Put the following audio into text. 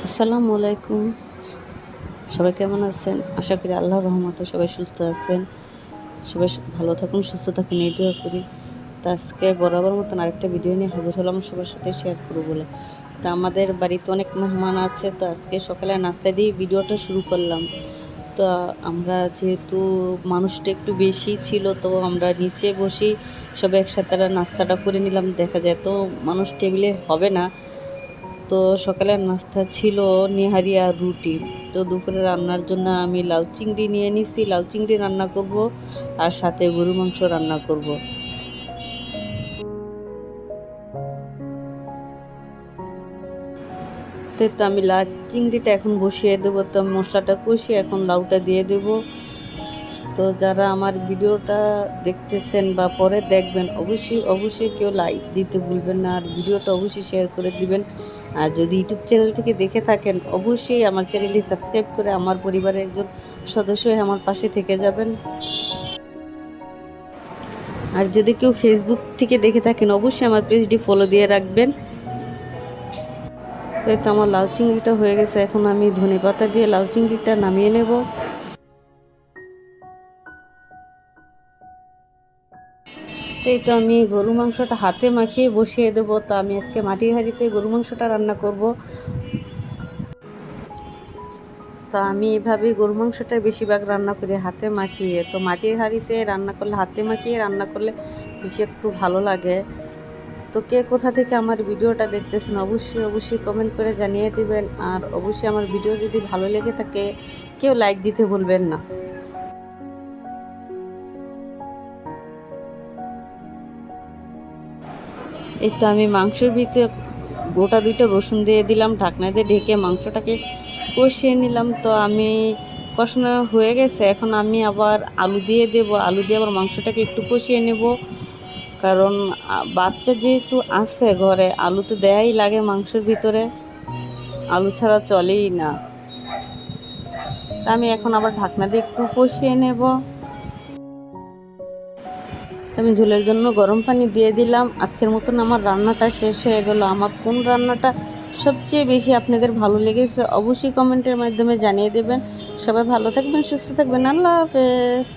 আসসালামু আলাইকুম। সবাই কেমন আছেন? আশা করি আল্লাহর রহমতে সবাই সুস্থ আছেন। সবাই ভালো থাকুন, সুস্থ থাকুন এই দোয়া করি। তো আজকে বরাবর মতন আরেকটা ভিডিও নিয়ে হাজির হলাম সবার সাথে শেয়ার করব বলে। তো আমাদের বাড়িতে অনেক মেহমান আছে, তো আজকে সকালে নাস্তা দিয়ে ভিডিওটা শুরু করলাম। তো আমরা যেহেতু মানুষটা একটু বেশি ছিল, তো আমরা নিচে বসেই সবাই একসাথে নাস্তাটা করে নিলাম। দেখা যায় তো মানুষ টেবিলে হবে না, তো সকালের নাস্তা ছিল নেহারি আর রুটি। তো দুপুরে রান্নার জন্য আমি লাউ চিংড়ি নিয়ে নিছি, লাউ চিংড়ি রান্না করব আর সাথে গরু মাংস রান্না করব। তো আমি লাউ চিংড়িটা এখন বসিয়ে দেবো, তো মশলাটা কষিয়ে এখন লাউটা দিয়ে দেব। তো যারা আমার ভিডিওটা দেখতেছেন বা পরে দেখবেন, অবশ্যই অবশ্যই কেউ লাইক দিতে ভুলবেন না, আর ভিডিওটা অবশ্যই শেয়ার করে দিবেন। আর যদি ইউটিউব চ্যানেল থেকে দেখে থাকেন, অবশ্যই আমার চ্যানেলটি সাবস্ক্রাইব করে আমার পরিবারের একজন সদস্য হয়ে আমার পাশে থেকে যাবেন। আর যদি কেউ ফেসবুক থেকে দেখে থাকেন, অবশ্যই আমার পেজটি ফলো দিয়ে রাখবেন। তো আমার লাউ চিংড়িটা হয়ে গেছে, এখন আমি ধনেপাতা দিয়ে লাউ চিংড়িটা নামিয়ে নেব। তো আমি গরু মাংসটা হাতে মাখিয়ে বসিয়ে দেবো। তো আমি আজকে মাটির হাঁড়িতে গরু মাংসটা রান্না করব। তো আমি এভাবেই গরু মাংসটা বেশিরভাগ রান্না করি হাতে মাখিয়ে। তো মাটির হাঁড়িতে রান্না করলে, হাতে মাখিয়ে রান্না করলে বেশি একটু ভালো লাগে। তো কে কোথা থেকে আমার ভিডিওটা দেখতেছেন, অবশ্যই অবশ্যই কমেন্ট করে জানিয়ে দিবেন। আর অবশ্যই আমার ভিডিও যদি ভালো লেগে থাকে, কেউ লাইক দিতে ভুলবেন না। এই তো আমি মাংসের ভিতরে গোটা 2টা রসুন দিয়ে দিলাম, ঢাকনা দিয়ে ঢেকে মাংসটাকে কষিয়ে নিলাম। তো আমি কষানো হয়ে গেছে, এখন আমি আবার আলু দিয়ে দেব। আলু দিয়ে আবার মাংসটাকে একটু কষিয়ে নেব, কারণ বাচ্চা যেহেতু আছে ঘরে, আলু তো দেয়াই লাগে মাংসের ভিতরে, আলু ছাড়া চলেই না। তা আমি এখন আবার ঢাকনা দিয়ে একটু কষিয়ে নেব। আমি ঝোলের জন্য গরম পানি দিয়ে দিলাম। আজকের মতন আমার রান্নাটা শেষ হয়ে গেল। আমার কোন রান্নাটা সবচেয়ে বেশি আপনাদের ভালো লেগেছে অবশ্যই কমেন্টের মাধ্যমে জানিয়ে দেবেন। সবাই ভালো থাকবেন, সুস্থ থাকবেন। আল্লাহ হাফেজ।